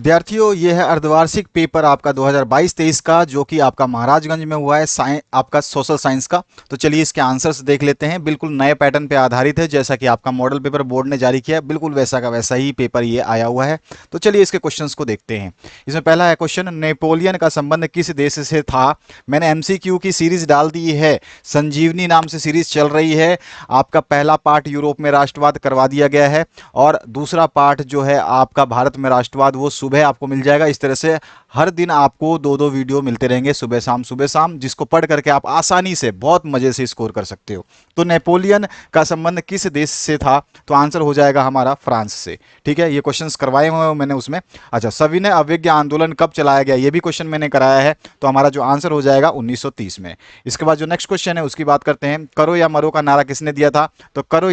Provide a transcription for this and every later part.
विद्यार्थियों, ये है अर्धवार्षिक पेपर आपका 2022-23 का, जो कि आपका महाराजगंज में हुआ है, आपका सोशल साइंस का। तो चलिए इसके आंसर्स देख लेते हैं। बिल्कुल नए पैटर्न पे आधारित है, जैसा कि आपका मॉडल पेपर बोर्ड ने जारी किया है, बिल्कुल वैसा का वैसा ही पेपर ये आया हुआ है। तो चलिए इसके क्वेश्चंस को देखते हैं। इसमें पहला है क्वेश्चन, नेपोलियन का संबंध किस देश से था? मैंने एमसीक्यू की सीरीज डाल दी है, संजीवनी नाम से सीरीज चल रही है। आपका पहला पार्ट यूरोप में राष्ट्रवाद करवा दिया गया है, और दूसरा पार्ट जो है आपका भारत में राष्ट्रवाद, वो सुबह आपको मिल जाएगा। इस तरह से हर दिन आपको दो दो वीडियो मिलते रहेंगे, सुबह शाम, जिसको पढ़ करके आप आसानी से बहुत मजे से स्कोर कर सकते हो। तो नेपोलियन का संबंध किस देश से था? तो आंसर हो जाएगा हमारा फ्रांस से। ठीक है, ये क्वेश्चंस करवाए हुए हैं मैंने उसमें। अच्छा, सविनय अवज्ञा आंदोलन कब चलाया गया? ये भी क्वेश्चन मैंने कराया है। तो हमारा जो आंसर हो जाएगा 1930 में। इसके बाद जो नेक्स्ट क्वेश्चन है उसकी बात करते हैं। करो या मरो का नारा किसने दिया था? तो करो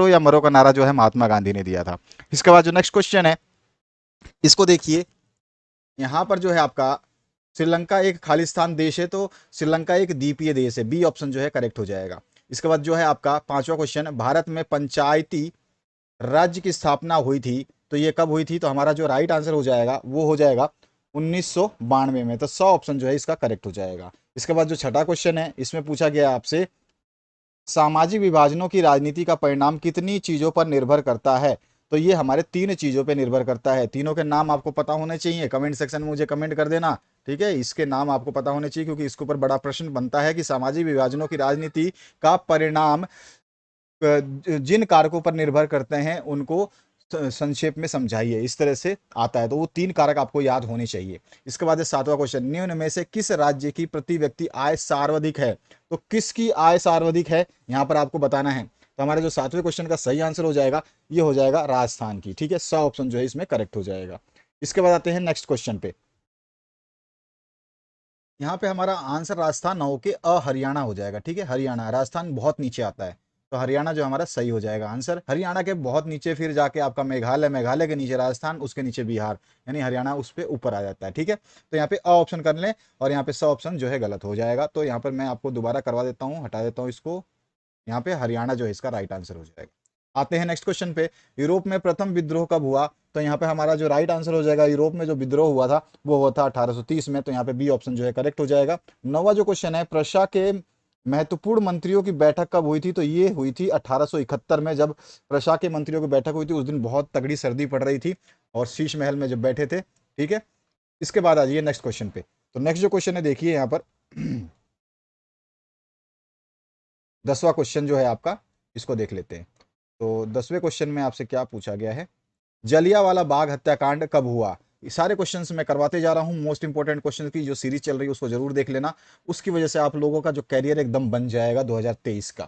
या मरो का नारा जो है महात्मा गांधी ने दिया था। इसके बाद जो नेक्स्ट क्वेश्चन है इसको देखिए। यहां पर जो है आपका श्रीलंका एक खालिस्तान देश है, तो श्रीलंका एक द्वीपीय देश है। बी ऑप्शन जो है करेक्ट हो जाएगा। इसके बाद जो है आपका पांचवा क्वेश्चन, भारत में पंचायती राज्य की स्थापना हुई थी, तो ये कब हुई थी? तो हमारा जो राइट आंसर हो जाएगा वो हो जाएगा 1992 में। तो 100 ऑप्शन जो है इसका करेक्ट हो जाएगा। इसके बाद जो छठा क्वेश्चन है इसमें पूछा गया आपसे, सामाजिक विभाजनों की राजनीति का परिणाम कितनी चीजों पर निर्भर करता है? तो ये हमारे तीन चीजों पर निर्भर करता है। तीनों के नाम आपको पता होने चाहिए, कमेंट सेक्शन में मुझे कमेंट कर देना। ठीक है, इसके नाम आपको पता होने चाहिए, क्योंकि इसके ऊपर बड़ा प्रश्न बनता है कि सामाजिक विभाजनों की राजनीति का परिणाम जिन कारकों पर निर्भर करते हैं उनको संक्षेप में समझाइए, इस तरह से आता है। तो वो तीन कारक आपको याद होने चाहिए। इसके बाद सातवां क्वेश्चन, निम्न में से किस राज्य की प्रति व्यक्ति आय सर्वाधिक है? तो किसकी आय सर्वाधिक है यहां पर आपको बताना है। तो हमारे जो सातवें क्वेश्चन का सही आंसर हो जाएगा, ये हो जाएगा राजस्थान की। ठीक है, 100 ऑप्शन जो है इसमें करेक्ट हो जाएगा। इसके बाद आते हैं नेक्स्ट क्वेश्चन पे। यहाँ पे हमारा आंसर राजस्थान ना होके हरियाणा हो जाएगा। ठीक है, हरियाणा, राजस्थान बहुत नीचे आता है, तो हरियाणा जो हमारा सही हो जाएगा आंसर। हरियाणा के बहुत नीचे फिर जाके आपका मेघालय, मेघालय के नीचे राजस्थान, उसके नीचे बिहार, यानी हरियाणा उस पर ऊपर आ जाता है। ठीक है, तो यहाँ पे ऑप्शन कर लें, और यहाँ पे 100 ऑप्शन जो है गलत हो जाएगा। तो यहाँ पर मैं आपको दोबारा करवा देता हूँ, हटा देता हूँ इसको। यहाँ पे हरियाणा जो है इसका राइट आंसर हो जाएगा। आते हैं नेक्स्ट क्वेश्चन पे, यूरोप में प्रथम विद्रोह कब हुआ? तो यहाँ पे हमारा जो राइट आंसर हो जाएगा, यूरोप में जो विद्रोह हुआ था वो हुआ था 1830 में। तो यहाँ पे बी ऑप्शन जो है करेक्ट हो जाएगा। नौवा जो क्वेश्चन है, प्रशा के महत्वपूर्ण मंत्रियों की बैठक कब हुई थी? तो ये हुई थी 1871 में, जब प्रशा के मंत्रियों की बैठक हुई थी। उस दिन बहुत तगड़ी सर्दी पड़ रही थी, और शीश महल में जब बैठे थे। ठीक है, इसके बाद आ जाइए नेक्स्ट क्वेश्चन पे। तो नेक्स्ट जो क्वेश्चन है देखिए यहाँ पर 10वां क्वेश्चन जो है आपका, इसको देख लेते हैं। तो 10वें क्वेश्चन में आपसे क्या पूछा गया है, जलियांवाला बाग हत्याकांड कब हुआ? ये सारे क्वेश्चंस मैं करवाते जा रहा हूं। मोस्ट इंपोर्टेंट क्वेश्चन की जो सीरीज चल रही है उसको जरूर देख लेना, उसकी वजह से आप लोगों का जो कैरियर एकदम बन जाएगा 2023 का।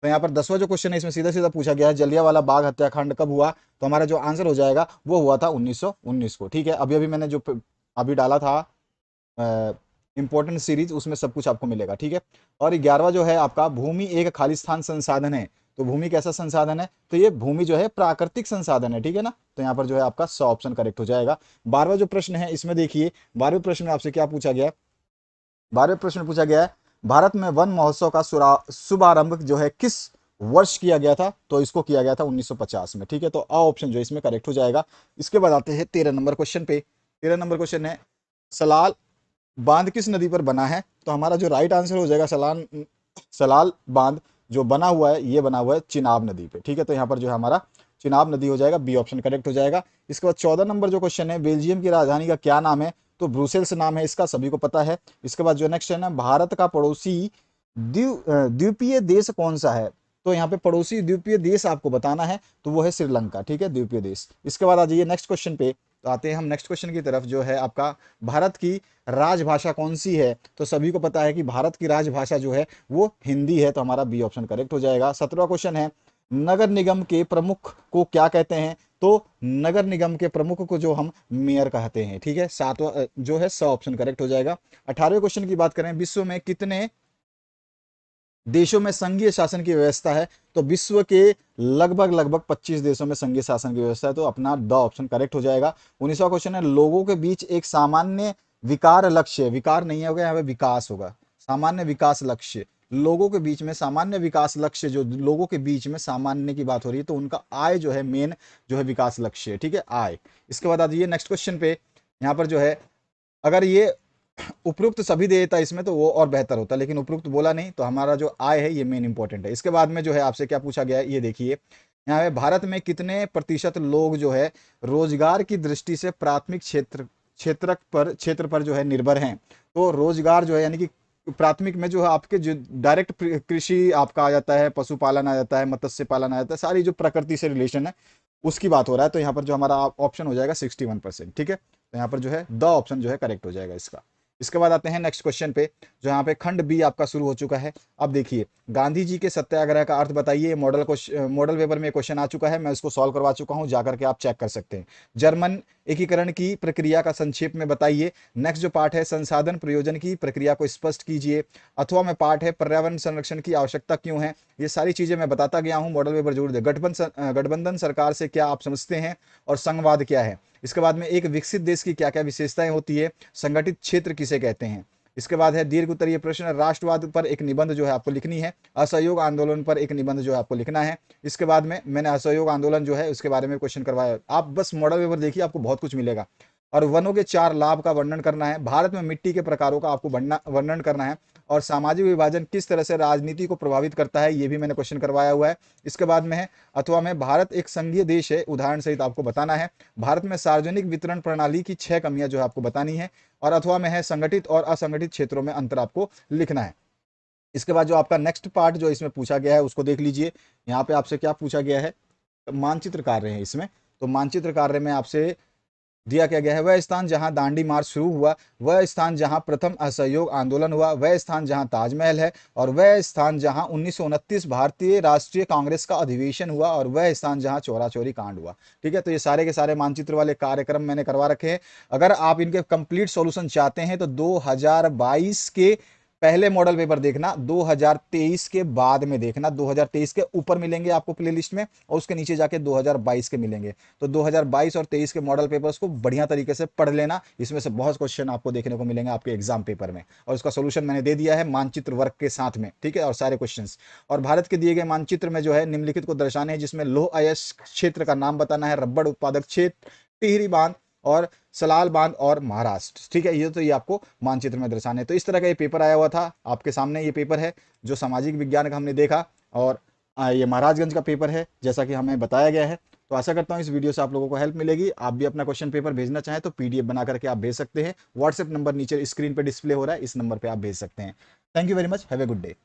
तो यहाँ पर 10वां जो क्वेश्चन है इसमें सीधा सीधा पूछा गया है, जलियांवाला बाग हत्याकांड कब हुआ? तो हमारा जो आंसर हो जाएगा वो हुआ था 1919 को। ठीक है, अभी अभी मैंने जो अभी डाला था इंपॉर्टेंट सीरीज, उसमें सब कुछ आपको मिलेगा। ठीक है, और 11वां जो है आपका, भूमि एक खालिस्तान संसाधन है। तो भूमि कैसा संसाधन है? तो ये भूमि जो है प्राकृतिक संसाधन है। ठीक है ना, तो यहाँ पर जो है आपका 100 ऑप्शन करेक्ट हो जाएगा। 12वां जो प्रश्न है इसमें देखिए, 12वें प्रश्न में आपसे क्या पूछा गया है? 12वें प्रश्न में पूछा गया है, भारत में वन महोत्सव का शुभारंभ जो है किस वर्ष किया गया था? तो इसको किया गया था 1950 में। ठीक है, तो अ ऑप्शन जो है इसमें करेक्ट हो जाएगा। इसके बाद आते हैं 13 नंबर क्वेश्चन पे। 13 नंबर क्वेश्चन है, सलाल बांध किस नदी पर बना है? तो हमारा जो राइट आंसर हो जाएगा, सलाल बांध जो बना हुआ है ये बना हुआ है चिनाब नदी पे। ठीक है, तो यहाँ पर जो है हमारा चिनाब नदी हो जाएगा, बी ऑप्शन करेक्ट हो जाएगा। इसके बाद 14 नंबर जो क्वेश्चन है, बेल्जियम की राजधानी का क्या नाम है? तो ब्रुसेल्स नाम है इसका, सभी को पता है। इसके बाद जो नेक्स्ट है, भारत का पड़ोसी द्वीपीय देश कौन सा है? तो यहाँ पे पड़ोसी द्वीपीय देश आपको बताना है, तो वो है श्रीलंका। ठीक है, द्वीपीय देश। इसके बाद आ जाइए नेक्स्ट क्वेश्चन पे। तो आते हैं हम नेक्स्ट क्वेश्चन की तरफ, जो है आपका, भारत की राजभाषा कौन सी है? तो सभी को पता है कि भारत की राजभाषा जो है वो हिंदी है, तो हमारा बी ऑप्शन करेक्ट हो जाएगा। 17वां क्वेश्चन है, नगर निगम के प्रमुख को क्या कहते हैं? तो नगर निगम के प्रमुख को जो हम मेयर कहते हैं। ठीक है, सातवां जो है 100 ऑप्शन करेक्ट हो जाएगा। 18वें क्वेश्चन की बात करें, विश्व में कितने देशों में संघीय शासन की व्यवस्था है? तो विश्व के लगभग लगभग 25 देशों में संघीय शासन की व्यवस्था है, तो अपना द ऑप्शन करेक्ट हो जाएगा। 19वां क्वेश्चन है, लोगों के बीच एक सामान्य विकार लक्ष्य, विकार नहीं होगा यहाँ पे, विकास होगा, सामान्य विकास लक्ष्य लोगों के बीच में सामान्य विकास लक्ष्य, जो लोगों के बीच में सामान्य की बात हो रही है तो उनका आय जो है मेन जो है विकास लक्ष्य है, ठीक है, आय। इसके बाद आ जाइए नेक्स्ट क्वेश्चन पे। यहाँ पर जो है अगर ये उपरोक्त सभी दे देता इसमें तो वो और बेहतर होता, लेकिन उपरोक्त बोला नहीं, तो हमारा जो आय है ये मेन इंपॉर्टेंट है। इसके बाद में जो है आपसे क्या पूछा गया है ये देखिए, यहाँ पे भारत में कितने प्रतिशत लोग जो है रोजगार की दृष्टि से प्राथमिक क्षेत्र पर जो है निर्भर हैं। तो रोजगार जो है यानी कि प्राथमिक में जो है आपके जो डायरेक्ट कृषि आपका आ जाता है, पशुपालन आ जाता है, मत्स्य पालन आ जाता है, सारी जो प्रकृति से रिलेशन है उसकी बात हो रहा है। तो यहाँ पर जो हमारा ऑप्शन हो जाएगा 61%, ठीक है। तो यहाँ पर जो है द ऑप्शन जो है करेक्ट हो जाएगा इसका। इसके बाद आते हैं नेक्स्ट क्वेश्चन पे, जो यहाँ पे खंड बी आपका शुरू हो चुका है। अब देखिए, गांधी जी के सत्याग्रह का अर्थ बताइए। मॉडल पेपर में क्वेश्चन आ चुका है, मैं इसको सॉल्व करवा चुका हूँ, जाकर के आप चेक कर सकते हैं। जर्मन एकीकरण की प्रक्रिया का संक्षेप में बताइए। नेक्स्ट जो पार्ट है, संसाधन प्रयोजन की प्रक्रिया को स्पष्ट कीजिए। अथवा में पार्ट है, पर्यावरण संरक्षण की आवश्यकता क्यों है। ये सारी चीजें मैं बताता गया हूँ, मॉडल पेपर जरूर दे। गठबंधन सरकार से क्या आप समझते हैं और संघवाद क्या है। इसके बाद में एक विकसित देश की क्या क्या विशेषताएं होती है, संगठित क्षेत्र किसे कहते हैं। इसके बाद है दीर्घ उत्तरीय प्रश्न, राष्ट्रवाद पर एक निबंध जो है आपको लिखनी है, असहयोग आंदोलन पर एक निबंध जो है आपको लिखना है। इसके बाद में मैंने असहयोग आंदोलन जो है उसके बारे में क्वेश्चन करवाया, आप बस मॉडल पेपर देखिए आपको बहुत कुछ मिलेगा। और वनों के 4 लाभ का वर्णन करना है, भारत में मिट्टी के प्रकारों का आपको वर्णन करना है, और सामाजिक विभाजन किस तरह से राजनीति को प्रभावित करता है ये भी मैंने क्वेश्चन करवाया हुआ है। इसके बाद में है अथवा में भारत एक संघीय देश है, उदाहरण सहित आपको बताना है। भारत में सार्वजनिक वितरण प्रणाली की 6 कमियां जो है आपको बतानी है। और अथवा में है संगठित और असंगठित क्षेत्रों में अंतर आपको लिखना है। इसके बाद जो आपका नेक्स्ट पार्ट जो इसमें पूछा गया है उसको देख लीजिए। यहाँ पे आपसे क्या पूछा गया है, मानचित्र कार्य है इसमें। तो मानचित्र कार्य में आपसे दिया क्या गया है, वह स्थान जहां दांडी मार्च शुरू हुआ, वह स्थान जहां प्रथम असहयोग आंदोलन हुआ, वह स्थान जहां ताजमहल है, और वह स्थान जहां 1929 भारतीय राष्ट्रीय कांग्रेस का अधिवेशन हुआ, और वह स्थान जहां चौरा चौरी कांड हुआ। ठीक है, तो ये सारे के सारे मानचित्र वाले कार्यक्रम मैंने करवा रखे हैं। अगर आप इनके कंप्लीट सॉल्यूशन चाहते हैं तो 2022 के पहले मॉडल पेपर देखना, 2023 के बाद में देखना। 2023 के ऊपर मिलेंगे आपको प्लेलिस्ट में, और उसके नीचे जाके 2022 के मिलेंगे। तो 2022 और 23 के मॉडल पेपर्स को बढ़िया तरीके से पढ़ लेना, इसमें से बहुत क्वेश्चन आपको देखने को मिलेंगे आपके एग्जाम पेपर में। और उसका सोल्यूशन मैंने दे दिया है मानचित्र वर्क के साथ में, ठीक है, और सारे क्वेश्चन। और भारत के दिए गए मानचित्र में जो है निम्नलिखित को दर्शाने हैं, जिसमें लौह अयस्क क्षेत्र का नाम बताना है, रबड़ उत्पादक क्षेत्र, टिहरी बांध और सलाल बांध और महाराष्ट्र। ठीक है, ये आपको मानचित्र में दर्शाने। तो इस तरह का ये पेपर आया हुआ था आपके सामने। ये पेपर है जो सामाजिक विज्ञान का हमने देखा, और ये महाराजगंज का पेपर है जैसा कि हमें बताया गया है। तो आशा करता हूँ इस वीडियो से आप लोगों को हेल्प मिलेगी। आप भी अपना क्वेश्चन पेपर भेजना चाहें तो पीडीएफ बना करके आप भेज सकते हैं। व्हाट्सएप नंबर नीचे स्क्रीन पर डिस्प्ले हो रहा है, इस नंबर पर आप भेज सकते हैं। Thank you very much, have a good day.